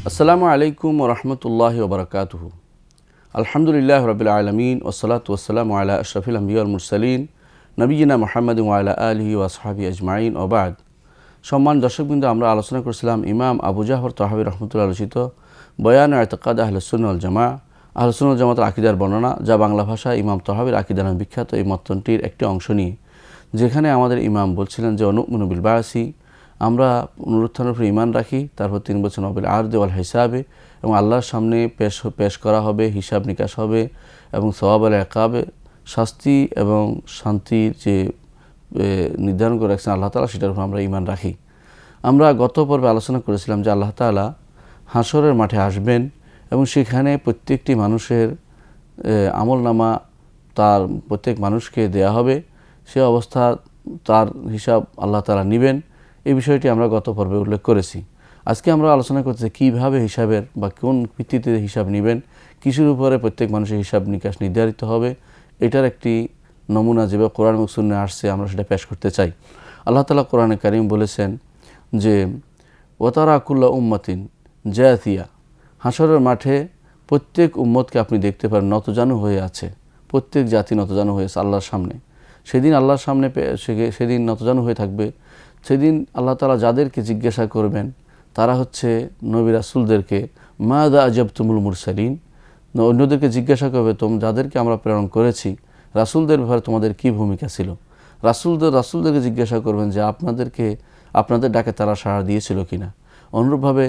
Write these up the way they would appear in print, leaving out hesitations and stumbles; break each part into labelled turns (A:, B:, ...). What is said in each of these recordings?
A: আসসালামু আলাইকুম ওরহমতুল্লাহি ওবরাকাতুহু। আলহামদুলিল্লাহ রাব্বিল আলামিন ওয়াসসালাতু ওয়াসসালামু আলা আশরাফিল আমবিয়া ওয়াল মুরসালিন নবিয়িনা মুহাম্মাদিন ওয়া আলা আলিহি ওয়া আসহাবিহি আজমাইন ওয়া বা'দ। সম্মানিত দর্শকবৃন্দ, আমরা আলোচনা করেছিলাম ইমাম আবু জাফর তাহাবী রাহমাতুল্লাহ রচিত বয়ান ইতিকাদ আহলুস সুন্নাহ ওয়াল জামাআহ, আহলুস সুন্নাহ ওয়াল জামাতের আকীদার বর্ণনা, যা বাংলা ভাষায় ইমাম তাহাবীর আকীদা নামে বিখ্যাত। এই মতনটির একটি অংশ নিয়ে যেখানে আমাদের ইমাম বলছিলেন যে অনুমিনু বিল বা'সি, আমরা পুনরুত্থানের উপর ঈমান রাখি। তারপর তিনি বলছেন অবিল আরদি ওয়াল হিসাবে, এবং আল্লাহর সামনে পেশ করা হবে, হিসাব নিকাশ হবে, এবং সওয়াব আল ইকাবে, শাস্তি এবং শান্তির যে নির্ধারণ করে রাখছেন আল্লাহ তাআলা, সেটার উপর আমরা ঈমান রাখি। আমরা গত পর্বে আলোচনা করেছিলাম যে আল্লাহ তাআলা হাশরের মাঠে আসবেন এবং সেখানে প্রত্যেকটি মানুষের আমলনামা তার প্রত্যেক মানুষকে দেয়া হবে। সে অবস্থা তার হিসাব আল্লাহ তাআলা নেবেন। এই বিষয়টি আমরা গত পর্বে উল্লেখ করেছি। আজকে আমরা আলোচনা করতেছি কীভাবে হিসাবের বা কোন ভিত্তিতে হিসাব নেবেন, কিসের উপরে প্রত্যেক মানুষের হিসাব নিকাশ নির্ধারিত হবে, এটার একটি নমুনা যেভাবে কোরআন এবং সুন্নাহে আসছে আমরা সেটা পেশ করতে চাই। আল্লাহ তাআলা কোরআনে কারীম বলেছেন যে ওয়াতারা কুল্লা উম্মাতিন জাথিয়া, হাশরের মাঠে প্রত্যেক উম্মতকে আপনি দেখতে পারেন নতজানু হয়ে আছে। প্রত্যেক জাতি নতজানু হয়েছে আল্লাহর সামনে। সেদিন আল্লাহর সামনে সেদিন নতজানু হয়ে থাকবে। সেদিন আল্লাহ তাআলা যাদেরকে জিজ্ঞাসা করবেন তারা হচ্ছে নবী রাসূলদেরকে, মাযা আজাবতুমুল মুরসালিন, অন্যদেরকে জিজ্ঞাসা করবে যাদেরকে আমরা প্রেরণ করেছি রাসূলদের ব্যাপারে তোমাদের কী ভূমিকা ছিল। রাসূলদেরকে জিজ্ঞাসা করবেন যে আপনাদের ডাকে তারা সাড়া দিয়েছিল কিনা। অনুরূপভাবে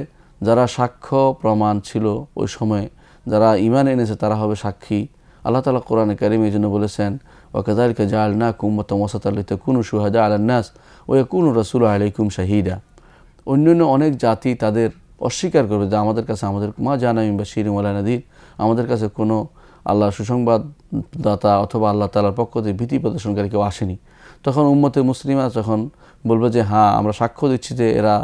A: যারা সাক্ষ্য প্রমাণ ছিল ওই সময়ে, যারা ঈমান এনেছে তারা হবে সাক্ষী। আল্লাহ তাআলা কোরআনে কারীমে এই জন্য বলেছেন ওয়াকাযালিকা জাআলনাকুম উম্মাতান ওয়াসাতান লিতাকুনু শুহাদা আলান নাস ওয়া ইয়াকুনু রাসূলু আলাইকুম শাহীদা। অন্যান্য অনেক জাতি তাদের অস্বীকার করবে যে আমাদের কাছে মা জানা মিন বাশীরিন ওয়ালা নাযীর, আমাদের কাছে কোনো আল্লাহর সুসংবাদদাতা অথবা আল্লাহ তাআলার পক্ষ থেকে ভীতি প্রদর্শনকারী কেউ আসেনি। তখন উম্মতে মুসলিমা যখন বলবে যে হ্যাঁ আমরা সাক্ষ্য দিচ্ছি যে এরা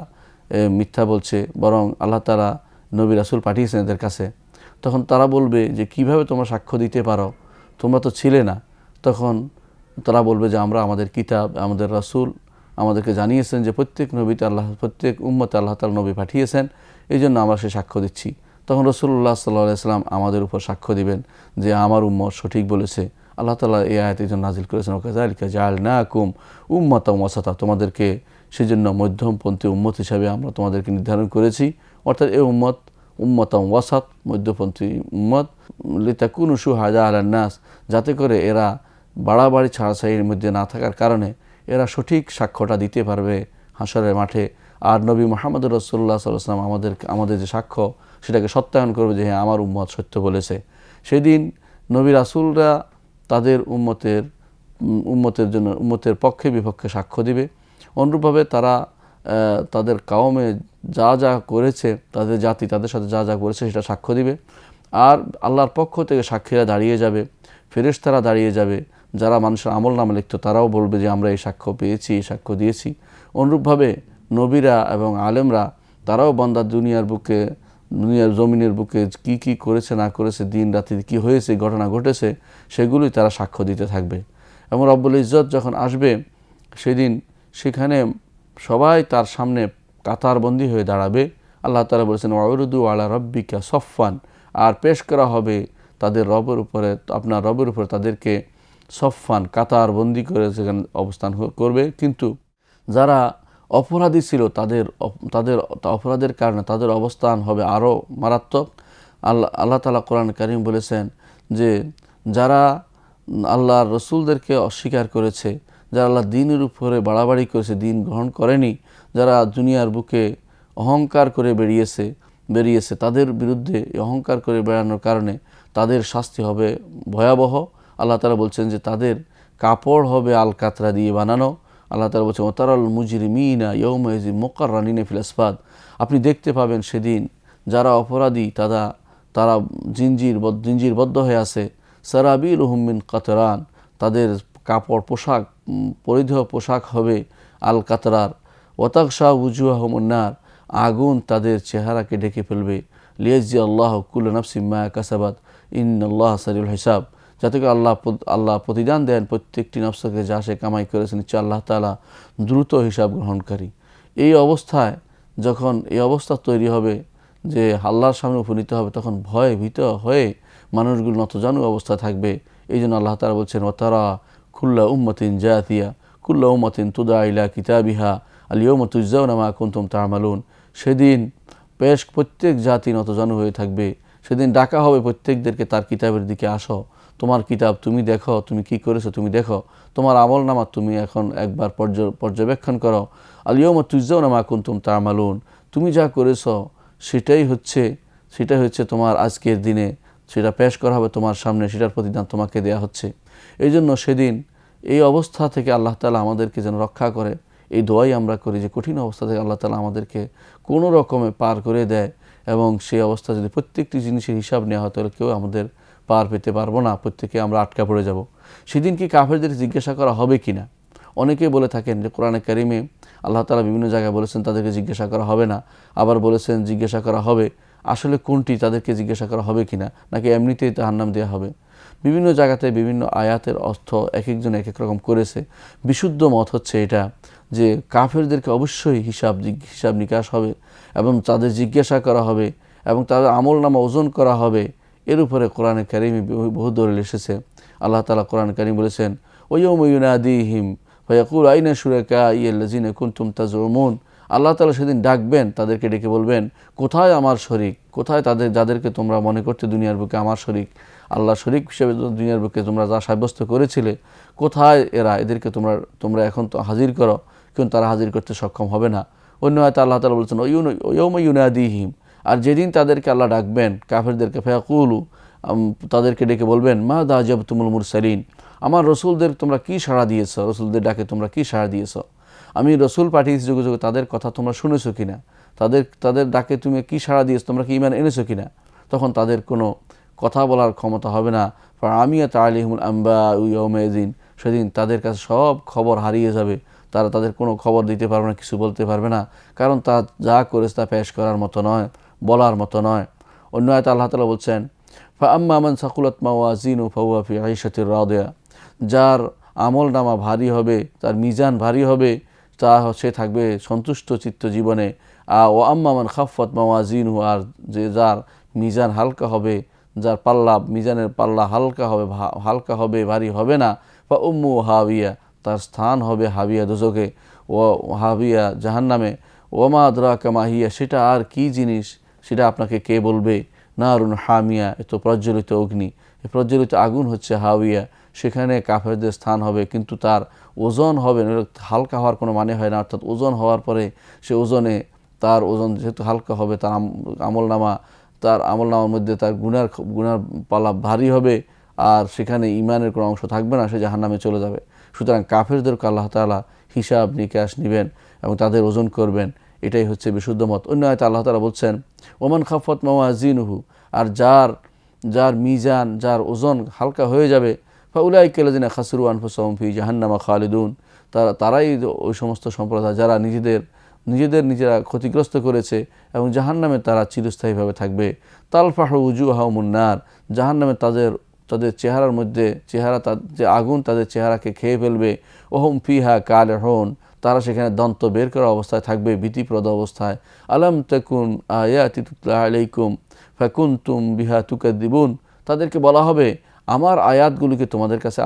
A: মিথ্যা বলছে, বরং আল্লাহ তাআলা নবী রাসূল পাঠিয়েছেন এদের কাছে, তখন তারা বলবে যে কিভাবে তোমরা সাক্ষ্য দিতে পারো, তোমরা তো ছিলে না। তখন তারা বলবে যে আমাদের কিতাব, আমাদের রাসূল আমাদেরকে জানিয়েছেন যে প্রত্যেক উম্মতে আল্লাহ তাআলা নবী পাঠিয়েছেন, এই জন্য আমরা সে সাক্ষ্য দিচ্ছি। তখন রাসূলুল্লাহ সাল্লাল্লাহু আলাইহি ওয়াসাল্লাম আমাদের উপর সাক্ষ্য দিবেন যে আমার উম্মত সঠিক বলেছে। আল্লাহ তাআলা এই আয়াত এই জন্য নাজিল করেছেন ওয়াকাযালিকা জাআলনাকুম উম্মাতান ওয়াসাতা, তোমাদেরকে সেজন্য মধ্যমপন্থী উম্মত হিসাবে আমরা তোমাদেরকে নির্ধারণ করেছি। অর্থাৎ এই উম্মাতান ওয়াসাত, মধ্যপন্থী উম্মত, লিতাকুনু শুহাদা আলান নাস, যাতে করে এরা বাড়াবাড়ি ছাড়াছাড়ির মধ্যে না থাকার কারণে এরা সঠিক সাক্ষ্যটা দিতে পারবে হাশরের মাঠে। আর নবী মুহাম্মদ রাসূলুল্লাহ সাল্লাল্লাহু আলাইহি ওয়াসাল্লাম আমাদের যে সাক্ষ্য সেটাকে সত্যায়ন করবে যে হ্যাঁ আমার উম্মত সত্য বলেছে। সেদিন নবী রাসূলরা তাদের উম্মতের পক্ষে বিপক্ষে সাক্ষ্য দিবে। অনুরূপভাবে তারা তাদের কওমে যা যা করেছে, তাদের জাতি তাদের সাথে যা যা করেছে সেটা সাক্ষ্য দিবে। আর আল্লাহর পক্ষ থেকে সাক্ষীরা দাঁড়িয়ে যাবে, ফেরেশতারা দাঁড়িয়ে যাবে, যারা মানুষের আমলনামা লিখত তারাও বলবে যে আমরা এই সাক্ষ্য পেয়েছি, এই সাক্ষ্য দিয়েছি। অনুরূপভাবে নবীরা এবং আলেমরা তারাও বান্দা দুনিয়ার জমিনের বুকে কি কি করেছে না করেছে, দিন রাতে কি হয়েছে, ঘটনা ঘটেছে, সেগুলোই তারা সাক্ষ্য দিতে থাকবে। এবং রব্বুল ইজ্জত যখন আসবে সেদিন সেখানে সবাই তার সামনে কাতারবন্দি হয়ে দাঁড়াবে। আল্লাহ তাআলা বলেছেন ওয়াউরুদু আলা রাব্বিকা সফফান, আর পেশ করা হবে তাদের আপনার রবের উপরে তাদেরকে সফফান, কাতারবন্দি করে সেখানে অবস্থান করবে। কিন্তু যারা অপরাধী ছিল তাদের অপরাধের কারণে তাদের অবস্থান হবে আরও মারাত্মক। আল্লাহ তাআলা কোরআন কারীম বলেছেন যে যারা আল্লাহর রসুলদেরকে অস্বীকার করেছে, যারা আল্লাহ দ্বীনের উপরে বাড়াবাড়ি করেছে, দ্বীন গ্রহণ করেনি, যারা দুনিয়ার বুকে অহংকার করে বেরিয়েছে তাদের বিরুদ্ধে অহংকার করে বেড়ানোর কারণে তাদের শাস্তি হবে ভয়াবহ। আল্লাহ তাআলা বলছেন যে তাদের কাপড় হবে আল কাতরা দিয়ে বানানো। আল্লাহ তাআলা বলছেন ওয়াতারাল মুজরিমিনা ইয়াওমাইযিন মুকাররানিনা ফিল আসফাদ, আপনি দেখতে পাবেন সেদিন যারা অপরাধী তারা জিঞ্জিরবদ্ধ হয়ে আছে। সারাবিলুহুম মিন কাতরান, তাদের পরিধেয় পোশাক হবে আল কাতরার। ওয়াতাগশা উজুহাহুমুন নার, আগুন তাদের চেহারাকে ঢেকে ফেলবে। লিয়াজজি আল্লাহু কুল্লা নাফসিম মা কাসাবাত ইন্নাল্লাহা সারিউল হিসাব, যাতে করে আল্লাহ প্রতিদান দেন প্রত্যেকটি নফসকে যা সে কামাই করেছে, নিশ্চয় আল্লাহ তাআলা দ্রুত হিসাব গ্রহণকারী। এই অবস্থা তৈরি হবে যে আল্লাহর সামনে উপনীত হবে, তখন ভয়ে ভীত হয়ে মানুষগুলো নতজানু অবস্থা থাকবে। এই জন্য আল্লাহ তাআলা বলছেন, ওয়াতারা কুল্লা উম্মাতিন জাথিয়া কুল্লা উম্মাতিন তুদা ইলা কিতাবিহা আল ইয়াউমা তুজজাউনা মা কুনতুম তা'মালুন। সেদিন প্রত্যেক জাতি নতজানু হয়ে থাকবে। সেদিন ডাকা হবে প্রত্যেকদেরকে, তার কিতাবের দিকে আসো, তোমার কিতাব তুমি দেখো, তুমি কি করেছো তুমি দেখো, তোমার আমল নামা তুমি এখন একবার পর্যবেক্ষণ করো। আল ইয়াউমা তুজজাউনা মা কুনতুম তা'মালুন, তুমি যা করেছো সেটাই হচ্ছে তোমার আজকের দিনে, সেটা পেশ করা হবে তোমার সামনে, সেটার প্রতিদান তোমাকে দেয়া হচ্ছে। এই জন্য সেদিন এই অবস্থা থেকে আল্লাহ তাআলা আমাদেরকে যেন রক্ষা করে, এই দোয়াই আমরা করি যে কঠিন অবস্থা থেকে আল্লাহ তাআলা আমাদেরকে কোনো রকমে পার করে দেয়। এবং সেই অবস্থা যদি প্রত্যেকটি জিনিসের হিসাব নেওয়া হয়, তাহলে কেউ আমাদের পার পেতে পারবো না, প্রত্যেকে আমরা আটকা পড়ে যাব। সেদিন কি কাফেরদের জিজ্ঞাসা করা হবে কি না? অনেকেই বলে থাকেন যে কোরআনে কারিমে আল্লাহ তাআলা বিভিন্ন জায়গায় বলেছেন তাদেরকে জিজ্ঞাসা করা হবে না, আবার বলেছেন জিজ্ঞাসা করা হবে। আসলে কোনটি, তাদেরকে জিজ্ঞাসা করা হবে কিনা, নাকি এমনিতেই জাহান্নাম দেওয়া হবে? বিভিন্ন জায়গাতে বিভিন্ন আয়াতের অর্থ এক একজন এক এক রকম করেছে। বিশুদ্ধ মত হচ্ছে এটা যে কাফেরদেরকে অবশ্যই হিসাব নিকাশ হবে এবং তাদের জিজ্ঞাসা করা হবে এবং তাদের আমলনামা ওজন করা হবে। এর উপরে কোরআনে কারিমে বহু দলিল এসেছে। আল্লাহ তাআলা কোরআনে কারিম বলেছেন, ওয়াইয়াউমা ইউনাদিহিম ফায়াকুলু আইনা শুরাকাইয়াল্লাযিনা কুনতুম তাজউমুন। আল্লাহ তাআলা সেদিন ডাকবেন, তাদেরকে ডেকে বলবেন, কোথায় আমার শরীক, কোথায় যাদেরকে তোমরা মনে করতে দুনিয়ার বুকে আমার শরীক, আল্লাহ শরীক হিসেবে দুনিয়ার বুকে তোমরা যা সাব্যস্ত করেছিলে, কোথায় এরা? এদেরকে তোমরা এখন তো হাজির করো। কিন্তু তারা হাজির করতে সক্ষম হবে না। অন্য হয়তো আল্লাহ তাআলা বলছেন, ওয়াইয়াউমা ইউনাদিহিম, আর যেদিন তাদেরকে আল্লাহ ডাকবেন কাফেরদেরকে, ফায়াকুলু, তাদেরকে ডেকে বলবেন, মা দা আজাবতুমুল মুরসালিন, আমার রসুলদের তোমরা কি সাড়া দিয়েছ, রসুলদের ডাকে তোমরা কি সাড়া দিয়েছ? আমি রসুল পাঠিয়েছি যুগে যুগে, তাদের কথা তোমরা শুনেছো কিনা, তাদের ডাকে তুমি কি সাড়া দিয়েছো, তোমরা কি ঈমান এনেছো কিনা? তখন তাদের কোনো কথা বলার ক্ষমতা হবে না। ফাআমিয়াত আলাইহিমুল আম্বা ইয়াউমাইযিন, সেদিন তাদের কাছে সব খবর হারিয়ে যাবে, তারা তাদের কোনো খবর দিতে পারবে না, কিছু বলতে পারবে না, কারণ তা যা করেছে তা পেশ করার মতো নয়, বলার মতো নয়। অন্য আয়াতে আল্লাহ তাআলা বলছেন, ফাআম্মা মান সাকুলাত মাওয়াজিনু ফাহুয়া ফি আইশাতির রাদিয়া, যার আমল নামা ভারী হবে, তার মিজান ভারী হবে, সে থাকবে সন্তুষ্ট চিত্ত জীবনে। ও আম্মা মান খাফফাত মাওয়াজিনহু, আর যার মিজান হালকা হবে, যার মিজানের পাল্লা হালকা হবে ভারী হবে না, বা উম্মু হাবিয়া, তার স্থান হবে হাবিয়া দোজখে, ও হাবিয়া জাহান্নামে। ওমা আদরাকা মা হিয়া, সেটা আর কি জিনিস, সেটা আপনাকে কে বলবে? নারুন হামিয়া, এত প্রজ্বলিত অগ্নি, প্রজ্বলিত আগুন হচ্ছে হাবিয়া। সেখানে কাফেরদের স্থান হবে, কিন্তু তার ওজন হবে, হালকা হওয়ার কোনো মানে হয় না। অর্থাৎ ওজন হওয়ার পরে সে ওজনে, তার ওজন যেহেতু হালকা হবে, তার আমলনামার মধ্যে তার গুনার পাল্লা ভারী হবে, আর সেখানে ঈমানের কোনো অংশ থাকবে না, সে জাহান্নামে চলে যাবে। সুতরাং কাফেরদেরকে আল্লাহ তাআলা হিসাব নিকাশ নেবেন এবং তাদের ওজন করবেন, এটাই হচ্ছে বিশুদ্ধ মত। অন্য আয়াতে আল্লাহ তাআলা বলছেন, ওমান খাফফাত মাওয়াজিনুহু, আর যার মিজান, যার ওজন হালকা হয়ে যাবে, ফাউলাইকা আল্লাযিনা খাসিরু আনফুসাহুম ফি জাহান্নামা খালিদুন, তারাই ওই সমস্ত সম্প্রদায় যারা নিজেরা ক্ষতিগ্রস্ত করেছে এবং জাহান্নামে তারা চিরস্থায়ীভাবে থাকবে। তালফাহু উজুহাহুমুন নার, জাহান্নামে তাদের চেহারার মধ্যে যে আগুন তাদের চেহারাকে খেয়ে ফেলবে। ওহুম ফিহা কালিহুন, তারা সেখানে দন্ত বের করা অবস্থায় থাকবে, ভীতিপ্রদ অবস্থায়। আলাম তাকুন আয়াতি তুতলা আলাইকুম ফাকুনতুম বিহা তুকাদ্দিবুন, তাদেরকে বলা হবে, আমার আয়াতগুলিকে তোমাদের কাছে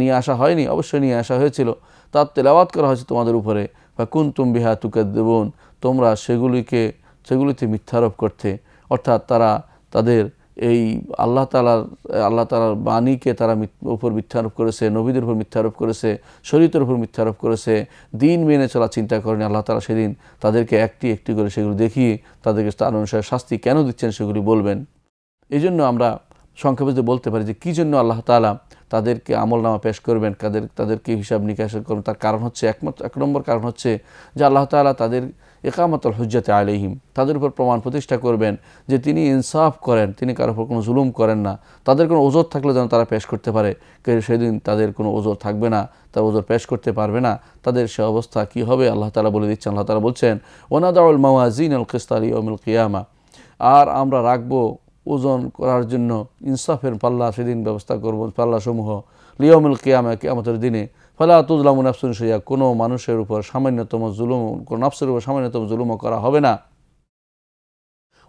A: নিয়ে আসা হয়নি? অবশ্যই নিয়ে আসা হয়েছিল, তার তেলাওয়াত করা হয়েছে তোমাদের উপরে। ফাকুনতুম বিহা তুকাদ্দিবুন, তোমরা সেগুলিতে মিথ্যারোপ করতে। অর্থাৎ তারা তাদের এই আল্লাহ তাআলার বাণীকে তারা উপর মিথ্যারোপ করেছে, নবীদের উপর মিথ্যারোপ করেছে, শরীয়তের উপর মিথ্যারোপ করেছে, দিন মেনে চলা চিন্তা করেনি। আল্লাহ তাআলা সেদিন তাদেরকে একটি একটি করে সেগুলো দেখিয়ে তাদেরকে তার অনুসারে শাস্তি কেন দিচ্ছেন সেগুলি বলবেন। এই জন্য আমরা সংক্ষেপে বলতে পারি যে কী জন্য আল্লাহ তাআলা তাদেরকে আমলনামা পেশ করবেন, তাদেরকে হিসাব নিকাশ করবেন। তার কারণ হচ্ছে, এক নম্বর কারণ হচ্ছে যে আল্লাহ তাআলা তাদের ইকামাতুল হুজ্জাতি আলাইহিম, তাদের উপর প্রমাণ প্রতিষ্ঠা করবেন যে তিনি ইনসাফ করেন, তিনি কারোর উপর কোনো জুলুম করেন না। তাদের কোনো ওজর থাকলে যেন তারা পেশ করতে পারে, সেদিন তাদের কোনো ওজর থাকবে না, তারা ওজর পেশ করতে পারবে না। তাদের সে অবস্থা কী হবে আল্লাহ তাআলা বলে দিচ্ছেন। আল্লাহ তাআলা বলছেন, ওয়ানাদাউল মাওয়াজিনাল কিসতা লিয়াউমিল কিয়ামা, আর আমরা রাখবো ওজন করার জন্য ইনসাফের পাল্লা, সেদিন ব্যবস্থা করব পাল্লাসমূহ, লিয়াউমিল কিয়ামা, কিয়ামতের দিনে। ফালা তুজলামু নাফসুন শাইআ, কোনো মানুষের উপর সামান্যতম জুলুম, কোনো নফসের উপর সামান্যতম জুলুমও করা হবে না।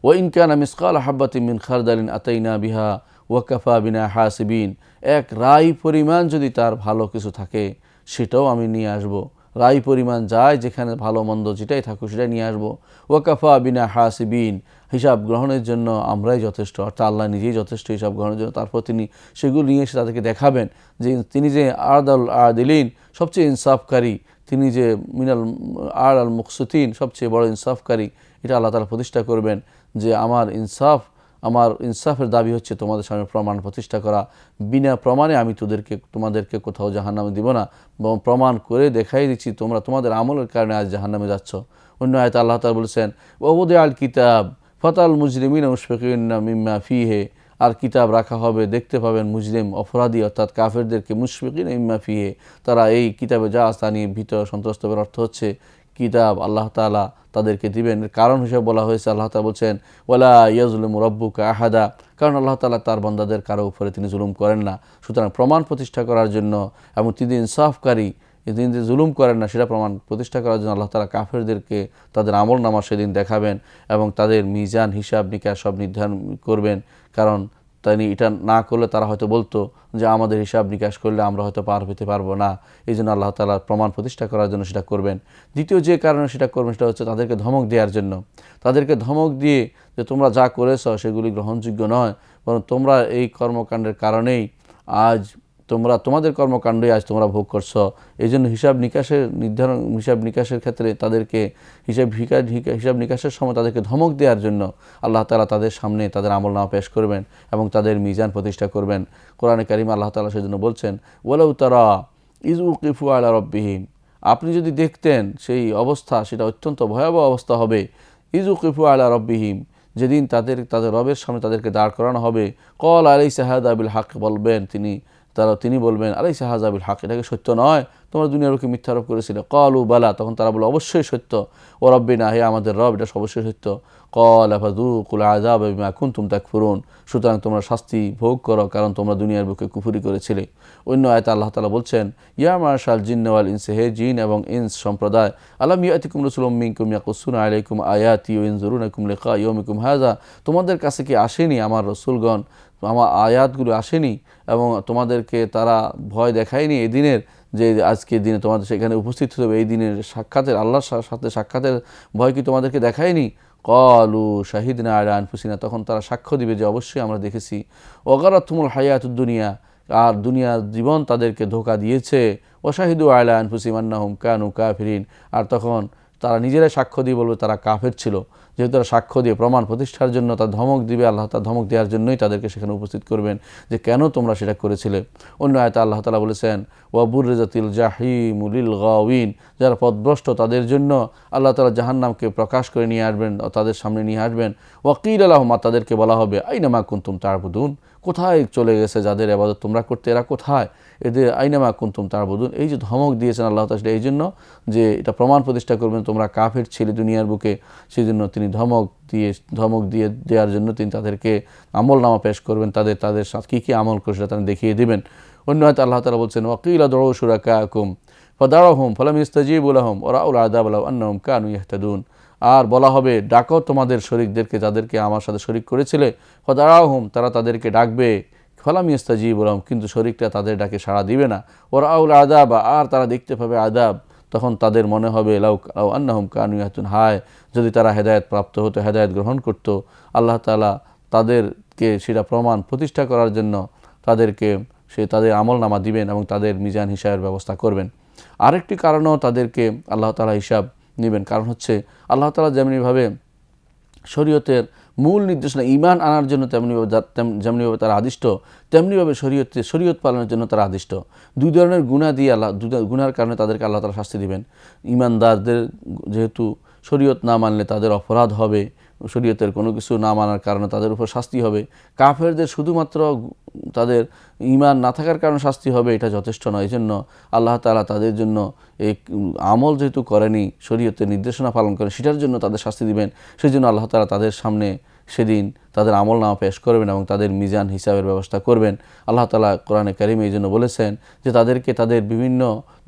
A: ওয়াইন কানা মিসকাল হাব্বাতিন মিন খারদালিন আতাইনা বিহা ওয়াকাফা বিনা হাসিবিন, এক রাই পরিমাণ যদি তার ভালো কিছু থাকে সেটাও আমি নিয়ে আসব। রাই পরিমাণ যায় যেখানে ভালো মন্দ যেটাই থাকুক সেটাই নিয়ে আসবো। ওয়াকাফা বিনা হাসিবিন, হিসাব গ্রহণের জন্য আমরাই যথেষ্ট, অর্থাৎ আল্লাহ নিজেই যথেষ্ট হিসাব গ্রহণের জন্য। তারপর তিনি সেগুলো নিয়ে এসে তাদেরকে দেখাবেন যে তিনি যে আদাল আদিলিন, সবচেয়ে ইনসাফকারী, তিনি যে মিনাল আল মুকসিতিন, সবচেয়ে বড় ইনসাফকারী, এটা আল্লাহ তাআলা প্রতিষ্ঠা করবেন যে আমার ইনসাফের দাবি হচ্ছে তোমাদের সামনে প্রমাণ প্রতিষ্ঠা করা। বিনা প্রমাণে আমি তোমাদেরকে কোথাও জাহান্নামে দিব না, এবং প্রমাণ করে দেখাই দিচ্ছি তোমরা তোমাদের আমলের কারণে আজ জাহান্নামে যাচ্ছ। অন্য আয়াতে আল্লাহ তাআলা বলেছেন ওয়াউদি আল কিতাব ফাতাল মুজরিমিনা মুশফিকিনা মিম্মা ফিহে, আর কিতাব রাখা হবে, দেখতে পাবেন মুজরিম অপরাধী অর্থাৎ কাফেরদেরকে মুশফিকিনা মিম্মা ফিহে, তারা এই কিতাবে যা আছে তা নিয়ে ভীত সন্ত্রস্ত হবে। অর্থ হচ্ছে কিতাব আল্লাহ তাআলা তাদেরকে দিবেন। এর কারণ হিসেবে বলা হয়েছে আল্লাহ তাআলা বলছেন ওয়ালা ইয়াজলিমু রাব্বুকা আহাদা, কারণ আল্লাহ তাআলা তার বান্দাদের কারো উপরে তিনি জুলুম করেন না। সুতরাং প্রমাণ প্রতিষ্ঠা করার জন্য এবং তিনি ইনসাফকারী, তিনি যে জুলুম করেন না সেটা প্রমাণ প্রতিষ্ঠা করার জন্য আল্লাহ তাআলা কাফেরদেরকে তাদের আমল নামা সেদিন দেখাবেন এবং তাদের মিজান হিসাব নিকাশ সব নির্ধারণ করবেন। কারণ তিনি এটা না করলে তারা হয়তো বলতো যে আমাদের হিসাব নিকাশ করলে আমরা হয়তো পার পেতে পারবো না, এই জন্য আল্লাহ তাআলা প্রমাণ প্রতিষ্ঠা করার জন্য সেটা করবেন। দ্বিতীয় যে কারণে সেটা করবেন সেটা হচ্ছে তাদেরকে ধমক দেওয়ার জন্য। তাদেরকে ধমক দিয়ে যে তোমরা যা করেছ সেগুলি গ্রহণযোগ্য নয়, বরং তোমরা এই কর্মকাণ্ডের কারণেই আজ তোমাদের কর্মকাণ্ডই আজ তোমরা ভোগ করছো। এই জন্য হিসাব নিকাশের ক্ষেত্রে তাদেরকে হিসাব নিকাশের সময় তাদেরকে ধমক দেওয়ার জন্য আল্লাহ তাআলা তাদের সামনে তাদের আমলনামা পেশ করবেন এবং তাদের মিজান প্রতিষ্ঠা করবেন। কোরআনে কারিমে আল্লাহ তাআলা সেজন্য বলছেন ওয়ালাউ তারা ইজ উকিফু আলা রাব্বিহিম, আপনি যদি দেখতেন সেই অবস্থা, সেটা অত্যন্ত ভয়াবহ অবস্থা হবে। ইজ উকিফু আলা রাব্বিহিম, যেদিন তাদের রবের সামনে তাদেরকে দাঁড় করানো হবে। ক্বাল আলাইসা হাযা বিল হক, বলবেন তিনি বলবেন আলাইসা হাযা বিল হক, এটাকে সত্য নয়, তোমরা দুনিয়ার বুকে মিথ্যা আরোপ করেছিলে। ক্বালু বালা, তখন তারা বলে অবশ্যই সত্য। ও রাব্বিনা, হে আমাদের রব, এটা অবশ্যই সত্য। ক্বাল ফাযুকুল আযাবা বিমা কুনতুম তাকফুরুন, সুতরাং তোমরা শাস্তি ভোগ করো কারণ তোমরা দুনিয়ার বুকে কুফরি করেছিলে। অন্য আয়াতে আল্লাহ তাআলা বলছেন ইয়া মাশাল জিন্নি ওয়াল ইনসি, হে জিন এবং ইনস সম্প্রদায়, আলাম ইয়াতিকুম রাসূলুম মিনকুম ইয়াকুসুনা আলাইকুম আয়াতি ওয়া ইনজুরুনাকুম লিকা ইয়াউমিকুম হাযা, তোমাদের কাছে কি আসেনি আমার রাসূলগণ, আমার আয়াতগুলো আসেনি এবং তোমাদেরকে তারা ভয় দেখায়নি এই দিনের, যে আজকের দিনে তোমাদের সেখানে উপস্থিত হবে, এই দিনের সাক্ষাতের, আল্লাহর সাথে সাক্ষাতের ভয় কি তোমাদেরকে দেখায়নি? ক্বালু শাহিদনা আলা আনফুসিনা, তখন তারা সাক্ষ্য দিবে যে অবশ্যই আমরা দেখেছি। ওয়াগারাতুমুল হায়াতুদ দুনিয়া, আর দুনিয়ার জীবন তাদেরকে ধোঁকা দিয়েছে। ওয়াশাহিদু আলা আনফুসিহিম আন্নাহুম কানু কাফিরিন, আর তখন তারা নিজেরাই সাক্ষ্য দিয়ে বলবে তারা কাফের ছিল। যেহেতু তারা সাক্ষ্য দিয়ে প্রমাণ প্রতিষ্ঠার জন্য তার ধমক দিবে, আল্লাহ তার ধমক দেওয়ার জন্যই তাদেরকে সেখানে উপস্থিত করবেন যে কেন তোমরা সেটা করেছিলে। অন্য আয়াতে আল্লাহ তাআলা বলেছেন ওয়া বুররিজাতিল জাহিমু লিল গাওয়িন, যারা পথভ্রষ্ট তাদের জন্য আল্লাহ তাআলা জাহান্নামকে প্রকাশ করে নিয়ে আসবেন, তাদের সামনে নিয়ে আসবেন। ওয়াকিলা লাহুম, তাদেরকে বলা হবে আইনা মা কুনতুম তা'বুদুন, কোথায় চলে গেছে যাদের ইবাদত তোমরা করতে, এরা কোথায়, এদের আইনা মা কুনতুম তা'বুদুন। এই যে ধমক দিয়েছেন আল্লাহ তাআলা এই জন্য যে এটা প্রমাণ প্রতিষ্ঠা করবেন তোমরা কাফের ছিলে দুনিয়ার বুকে, সেই জন্য তিনি ধমক দিয়ে দেওয়ার জন্য তিনি তাদেরকে আমল নামা পেশ করবেন, তাদের সাথে কী কী আমল করে সেটা তারা দেখিয়ে দেবেন। অন্য হয়তো আল্লাহ তাআলা বলছেন ওয়াকিলা দুউ শুরাকাকুম ফাদাউহুম ফালাম ইস্তাজিবু লাহুম ওয়া রাউল আযাব লাউ আন্নাহুম কানু ইয়াহতাদুন, আর বলা হবে ডাকো তোমাদের শরীকদেরকে, যাদেরকে আমার সাথে শরীক করেছিলে। ফাদাউহুম, তারা তাদেরকে ডাকবে। ফালাম ইস্তাজিবু লাহুম, কিন্তু শরীকটা তাদের ডাকে সাড়া দিবে না। ওয়া রাউল আযাব, আর তারা দেখতে পাবে আযাব। তখন তাদের মনে হবে লাউ আন্নাহুম কানু ইয়াহতাদুন, হায় যদি তারা হেদায়েত প্রাপ্ত হতো, হেদায়েত গ্রহণ করত। আল্লাহ তাআলা তাদেরকে সেটা প্রমাণ প্রতিষ্ঠা করার জন্য তাদের আমলনামা দিবেন এবং তাদের মিজান হিসাবের ব্যবস্থা করবেন। আরেকটি কারণও তাদেরকে আল্লাহ তাআলা হিসাব নেবেন, কারণ হচ্ছে আল্লাহ তাআলা যেমনিভাবে শরীয়তের মূল নির্দেশনা ঈমান আনার জন্য যেমনিভাবে তারা আদিষ্ট, তেমনিভাবে শরীয়ত পালনের জন্য তারা আদিষ্ট। দুই ধরনের গুনার কারণে তাদেরকে আল্লাহ তাআলা শাস্তি দিবেন। ঈমানদারদের যেহেতু শরীয়ত না মানলে তাদের অপরাধ হবে, শরীয়তের কোনো কিছু না মানার কারণে তাদের উপর শাস্তি হবে। কাফেরদের শুধুমাত্র তাদের ঈমান না থাকার কারণে শাস্তি হবে, এটা যথেষ্ট নয়। এই জন্য আল্লাহ তাআলা তাদের জন্য এই আমল যেহেতু করেনি, শরীয়তের নির্দেশনা পালন করে, সেটার জন্য তাদের শাস্তি দিবেন। সেই জন্য আল্লাহ তাআলা তাদের সামনে সেদিন তাদের আমলনামা পেশ করবেন এবং তাদের মিজান হিসাবের ব্যবস্থা করবেন। আল্লাহ তাআলা কোরআনে কারিমে এই জন্য বলেছেন যে তাদেরকে তাদের বিভিন্ন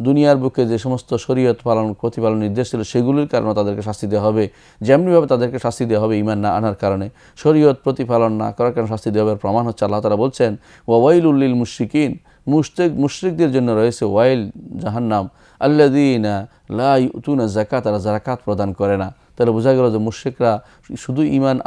A: দুনিয়ার বুকে যে সমস্ত শরীয়ত প্রতিপালন নির্দেশ ছিল সেগুলির কারণে তাদেরকে শাস্তি দেওয়া হবে। যেমনিভাবে তাদেরকে শাস্তি দেওয়া হবে ঈমান না আনার কারণে, শরীয়ত প্রতিপালন না করার কারণে শাস্তি দেওয়া হবে। প্রমাণ হচ্ছে আল্লাহ তাআলা বলছেন ওয়াইলুল লিল মুশরিকিন, মুশরিকদের জন্য রয়েছে ওয়াইল, জাহান্নাম, আল্লাযীনা লা ইউতুনা যাকাত, তারা যাকাত প্রদান করে না। তাহলে বোঝা গেল যে মুশরিকরা শুধু ঈমান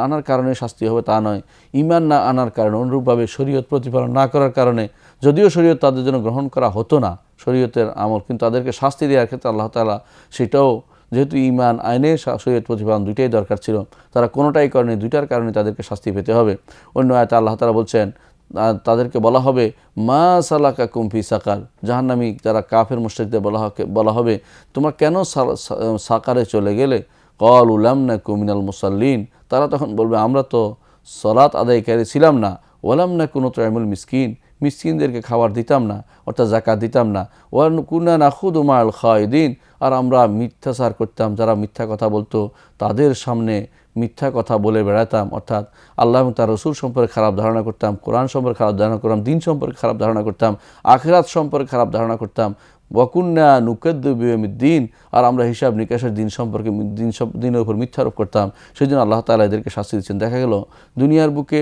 A: আনার কারণে শাস্তি হবে তা নয়, ঈমান না আনার কারণে, অনুরূপভাবে শরীয়ত প্রতিপালন না করার কারণে, যদিও শরীয়ত তাদের জন্য গ্রহণ করা হতো না, শরীয়তের আমল, কিন্তু তাদেরকে শাস্তি দেওয়ার ক্ষেত্রে আল্লাহ তাআলা সেটাও, যেহেতু ঈমান আইনে শরীয়ত প্রতিপালন দুইটাই দরকার ছিল, তারা কোনোটাই করেনি, দুইটার কারণে তাদেরকে শাস্তি পেতে হবে। অন্য আয়াতে আল্লাহ তাআলা বলছেন তাদেরকে বলা হবে মা সালাকাকুম ফি সাকার, জাহান্নামী যারা কাফের মুশরিকদের বলা হবে তোমরা কেন সাকারে চলে গেলে? ক্বালু লাম নাকু মিনাল মুসাল্লিন, তারা তখন বলবে আমরা তো সালাত আদায়কারী ছিলাম না। ওয়ালাম নাকু নুতঈমুল মিসকিন, মিসকিনদেরকে খাবার দিতাম না, অর্থাৎ যাকাত দিতাম না। ওয়া কুনা নাখুদু মাআল খায়দিন, আর আমরা মিথ্যাচার করতাম, যারা মিথ্যা কথা বলতো তাদের সামনে মিথ্যা কথা বলে বেড়াতাম, অর্থাৎ আল্লাহ এবং তার রসুল সম্পর্কে খারাপ ধারণা করতাম, কোরআন সম্পর্কে খারাপ ধারণা করতাম, দিন সম্পর্কে খারাপ ধারণা করতাম, আখিরাত সম্পর্কে খারাপ ধারণা করতাম। ওয়াকুন্না নুকাদ্দিবু বিয়াউমিদ্দিন, আর আমরা হিসাব নিকাশের দিন সম্পর্কে দিনের উপর মিথ্যা আরোপ করতাম। সেই জন্য আল্লাহ তাআলা এদেরকে শাস্তি দিচ্ছেন। দেখা গেল দুনিয়ার বুকে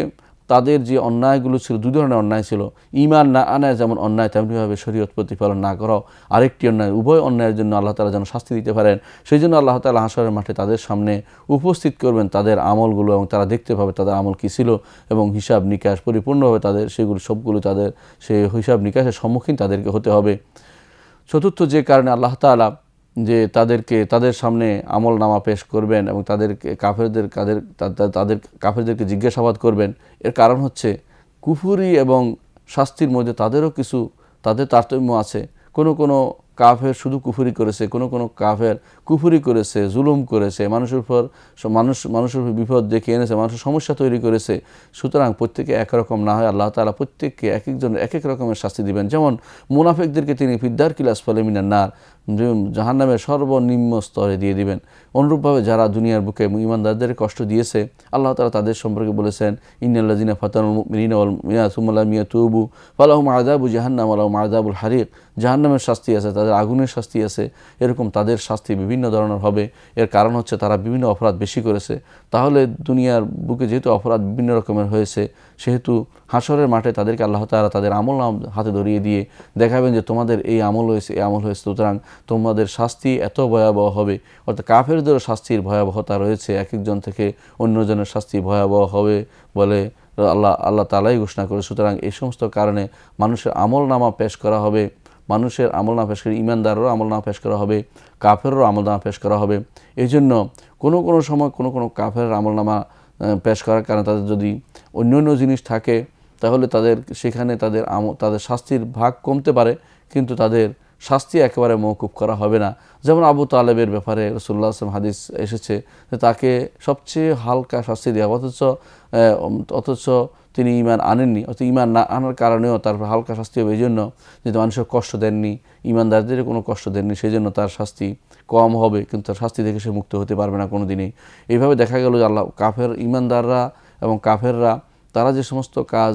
A: তাদের যে অন্যায়গুলো ছিল, দুই ধরনের অন্যায় ছিল। ঈমান না আনায় যেমন অন্যায়, তেমনিভাবে শরীয়ত প্রতিপালন না করাও আরেকটি অন্যায়। উভয় অন্যায়ের জন্য আল্লাহ তাআলা যেন শাস্তি দিতে পারেন, সেই জন্য আল্লাহ তাআলা হাশরের মাঠে তাদের সামনে উপস্থিত করবেন তাদের আমলগুলো, এবং তারা দেখতে পাবে তাদের আমল কী ছিল, এবং হিসাব নিকাশ পরিপূর্ণভাবে তাদের সেগুলো সবগুলো তাদের সেই হিসাব নিকাশের সম্মুখীন তাদেরকে হতে হবে। চতুর্থ যে কারণে আল্লাহ তাআলা যে তাদের সামনে আমল নামা পেশ করবেন এবং তাদেরকে কাফেরদেরকে জিজ্ঞাসাবাদ করবেন, এর কারণ হচ্ছে কুফরি এবং শাস্তির মধ্যে তাদের তারতম্য আছে। কোনো কাফের শুধু কুফরি করেছে, কোনো কাফের কুফরি করেছে, জুলুম করেছে, মানুষের উপর বিপদ ডেকে এনেছে, মানুষের সমস্যা তৈরি করেছে। সুতরাং প্রত্যেকে একরকম না হয় আল্লাহ তাআলা প্রত্যেককে এক একজন এক এক রকমের শাস্তি দিবেন। যেমন মুনাফিকদেরকে তিনি ফিদ্দারকিল আসফালি মিনান নার, জাহান্নামের সর্বনিম্ন স্তরে দিয়ে দিবেন। অনুরূপভাবে যারা দুনিয়ার বুকে ঈমানদারদের কষ্ট দিয়েছে, আল্লাহ তাআলা তাদের সম্পর্কে বলেছেন ইন্নাল্লাযিনা ফাতানুল মুমিনিনা ওয়াল মুমিনাত সুম্মা লাম ইয়াতুবু ফালাহুম আযাবু জাহান্নাম ওয়া লাহুম আযাবুল হারিক, জাহান্নামের শাস্তি আছে, তাদের আগুনের শাস্তি আছে। এরকম তাদের শাস্তি বিভিন্ন ধরনের হবে। এর কারণ হচ্ছে তারা বিভিন্ন অপরাধ বেশি করেছে। তাহলে দুনিয়ার বুকে যেহেতু অপরাধ বিভিন্ন রকমের হয়েছে, সেহেতু হাশরের মাঠে তাদেরকে আল্লাহ তাআলা তাদের আমল হাতে ধরিয়ে দিয়ে দেখাবেন যে তোমাদের এই আমল হয়েছে, এই আমল হয়েছে, সুতরাং তোমাদের শাস্তি এত ভয়াবহ হবে। অর্থাৎ কাফেরদেরও শাস্তির ভয়াবহতা রয়েছে, এক একজন থেকে অন্যজনের শাস্তি ভয়াবহ হবে বলে আল্লাহ তাআলাই ঘোষণা করে। সুতরাং এই সমস্ত কারণে মানুষের আমল নামা পেশ করা হবে, মানুষের আমলনামা পেশ করে ঈমানদারেরও আমলনামা পেশ করা হবে, কাফেরেরও আমলনামা পেশ করা হবে। এই জন্য কোনো সময় কোনো কাফেরের আমলনামা পেশ করার কারণে তাদের যদি অন্য জিনিস থাকে, তাহলে সেখানে তাদের শাস্তির ভাগ কমতে পারে, কিন্তু তাদের শাস্তি একেবারে মওকুফ করা হবে না। যেমন আবু তালেবের ব্যাপারে রাসূলুল্লাহ সাল্লাল্লাহু আলাইহি ওয়াসাল্লাম হাদিস এসেছে যে তাকে সবচেয়ে হালকা শাস্তি দেওয়া, অথচ তিনি ঈমান আনেননি, অর্থাৎ ঈমান না আনার কারণেও তার হালকা শাস্তি হবে। এই জন্য যে মানুষের কষ্ট দেননি, ঈমানদারদের কোনো কষ্ট দেননি, সেই জন্য তার শাস্তি কম হবে, কিন্তু তার শাস্তি থেকে সে মুক্ত হতে পারবে না কোনো দিনই। এইভাবে দেখা গেল যে ঈমানদাররা এবং কাফেররা তারা যে সমস্ত কাজ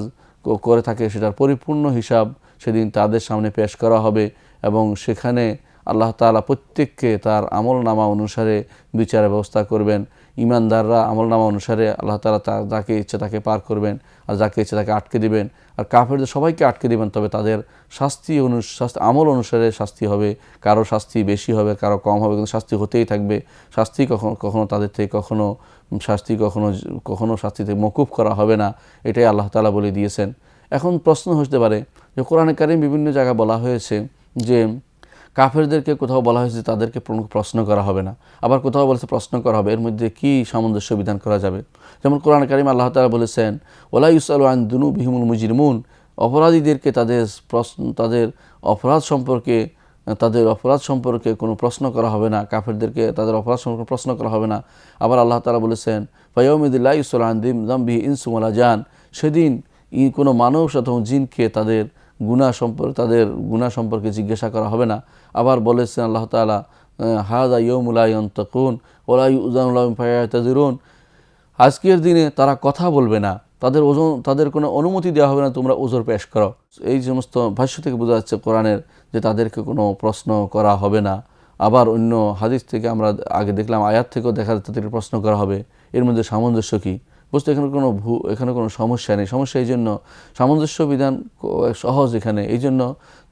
A: করে থাকে সেটার পরিপূর্ণ হিসাব সেদিন তাদের সামনে পেশ করা হবে, এবং সেখানে আল্লাহ তাআলা প্রত্যেককে তার আমলনামা অনুসারে বিচারের ব্যবস্থা করবেন। ঈমানদাররা আমলনামা অনুসারে আল্লাহ তাআলা যাকে ইচ্ছে তাকে পার করবেন, আর যাকে ইচ্ছে তাকে আটকে দিবেন। আর কাফেরদের সবাইকে আটকে দিবেন, তবে তাদের আমল অনুসারে শাস্তি হবে। কারো শাস্তি বেশি হবে, কারো কম হবে, কিন্তু শাস্তি হতেই থাকবে। শাস্তি কখনো তাদের থেকে কখনো শাস্তি থেকে মওকুফ করা হবে না, এটাই আল্লাহ তাআলা বলে দিয়েছেন। এখন প্রশ্ন হতে পারে যে কোরআনে কারীম বিভিন্ন জায়গায় বলা হয়েছে যে কাফেরদেরকে কোথাও বলা হয়েছে তাদেরকে প্রশ্ন করা হবে না, আবার কোথাও বলেছে প্রশ্ন করা হবে। এর মধ্যে কি সামঞ্জস্য বিধান করা যাবে? যেমন কোরআনে কারীম আল্লাহ তাআলা বলেছেন ওয়ালা ইউসআলু আন যুনুবিহিমুল মুজরিমুন, অপরাধীদেরকে তাদের অপরাধ সম্পর্কে কোনো প্রশ্ন করা হবে না, কাফেরদেরকে তাদের অপরাধ সম্পর্কে প্রশ্ন করা হবে না। আবার আল্লাহ তাআলা বলেছেন ফায়াউমিযিল লা ইউসআলু আন যামবিহি ইনসুন ওয়ালা জান, সেদিন কোনো মানুষ অথবা জিনকে তাদের গুনাহ সম্পর্কে জিজ্ঞাসা করা হবে না। আবার বলেছেন আল্লাহ তাআলা হাযা ইয়াউমু লা ইয়ানতাকুন ওয়া লা ইউযানু লাহুম ফায়াতাযিরুন, আজকের দিনে তারা কথা বলবে না, তাদের কোনো অনুমতি দেওয়া হবে না তোমরা ওজর পেশ করো। এই সমস্ত ভাষ্য থেকে বোঝা যাচ্ছে কোরআনের যে তাদেরকে কোনো প্রশ্ন করা হবে না। আবার অন্য হাদিস থেকে আমরা আগে দেখলাম, আয়াত থেকেও দেখা যাচ্ছে তাদেরকে প্রশ্ন করা হবে। এর মধ্যে সামঞ্জস্য কী? বুঝতে এখানে কোনো সমস্যা নেই। সমস্যা এই জন্য, সামঞ্জস্য বিধান সহজ এখানে এই জন্য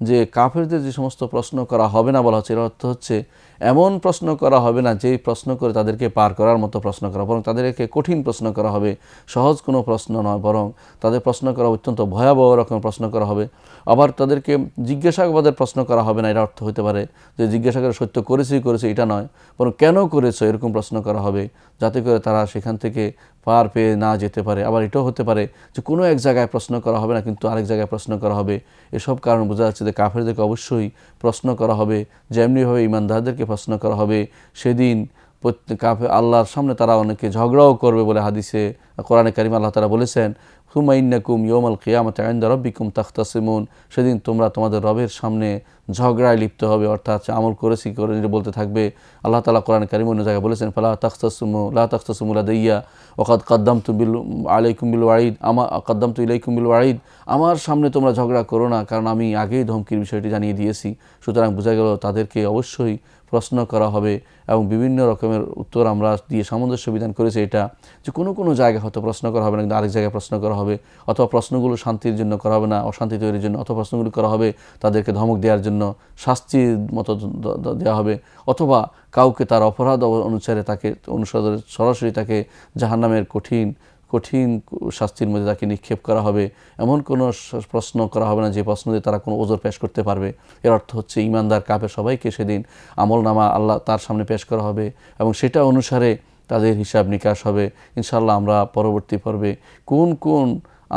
A: যে কাফেরদের যে সমস্ত প্রশ্ন করা হবে না বলা হচ্ছে, এর অর্থ হচ্ছে এমন প্রশ্ন করা হবে না যেই প্রশ্ন করে তাদেরকে পার করার মতো প্রশ্ন করা, বরং তাদেরকে কঠিন প্রশ্ন করা হবে, সহজ কোনো প্রশ্ন নয়, বরং তাদের প্রশ্ন করা অত্যন্ত ভয়াবহ রকম প্রশ্ন করা হবে। আবার তাদেরকে জিজ্ঞাসাবাদের প্রশ্ন করা হবে না, এর অর্থ হতে পারে যে জিজ্ঞাসা করে সত্য করেছে এটা নয়, বরং কেন করেছো এরকম প্রশ্ন করা হবে, যাতে করে তারা সেখান থেকে পার পেয়ে না যেতে পারে। আবার এটাও হতে পারে যে কোনো এক জায়গায় প্রশ্ন করা হবে না, কিন্তু আরেক জায়গায় প্রশ্ন করা হবে। এসব কারণ বোঝা যাচ্ছে যে কাফেরদেরকে অবশ্যই প্রশ্ন করা হবে, যেমনিভাবে ইমানদারদেরকে প্রশ্ন করা হবে। সেদিন আল্লাহর সামনে তারা অনেকে ঝগড়াও করবে বলে হাদিসে কোরআনে কারিমে আল্লাহ তাআলা বলেছেন, সুম্মা ইন্নাকুম ইয়াওমাল কিয়ামাতি ইনদা রাব্বিকুম তাখতাসিমুন, সেদিন তোমরা তোমাদের রবের সামনে ঝগড়ায় লিপ্ত হবে, অর্থাৎ আমল করেছি করে বলতে থাকবে। আল্লাহ তাআলা কোরআনে কারিমে অন্য জায়গায় বলেছেন, ফালা তাখতাসিমু লাদাইয়া ওয়াকাদ কাদ্দামতু আলাইকুম বিল ওয়াঈদ, কাদ্দামতু ইলাইকুম বিল ওয়াঈদ, আমার সামনে তোমরা ঝগড়া করো না, কারণ আমি আগেই ধমকির বিষয়টি জানিয়ে দিয়েছি। সুতরাং বোঝা গেল তাদেরকে অবশ্যই প্রশ্ন করা হবে এবং বিভিন্ন রকমের উত্তর আমরা দিয়ে সামঞ্জস্য বিধান করেছি এটা, যে কোনো জায়গায় হয়তো প্রশ্ন করা হবে না, কিন্তু আরেক জায়গায় প্রশ্ন করা হবে, অথবা প্রশ্নগুলো শান্তির জন্য করা হবে না, অশান্তি তৈরির জন্য, অথবা প্রশ্নগুলো করা হবে তাদেরকে ধমক দেওয়ার জন্য, শাস্তির মতো দেওয়া হবে, অথবা কাউকে তার অপরাধ অনুসারে সরাসরি তাকে জাহান্নামের কঠিন শাস্তির মধ্যে তাকে নিক্ষেপ করা হবে। এমন কোনো প্রশ্ন করা হবে না যে প্রশ্ন দিয়ে তারা কোনো ওজর পেশ করতে পারবে। এর অর্থ হচ্ছে ইমানদার কাফের সবাইকে সেদিন আমলনামা আল্লাহ তার সামনে পেশ করা হবে এবং সেটা অনুসারে তাদের হিসাব নিকাশ হবে। ইনশাআল্লাহ আমরা পরবর্তী পর্বে কোন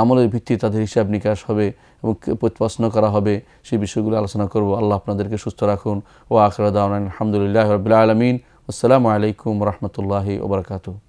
A: আমলের ভিত্তিতে তাদের হিসাব নিকাশ হবে এবং প্রশ্ন করা হবে সেই বিষয়গুলো আলোচনা করব। আল্লাহ আপনাদেরকে সুস্থ রাখুন। ওয়া আখিরু দাওয়ানা আলহামদুলিল্লাহি রাব্বিল আলামিন। আসসালামু আলাইকুম ওয়া রাহমাতুল্লাহি ওয়া বারাকাতুহু।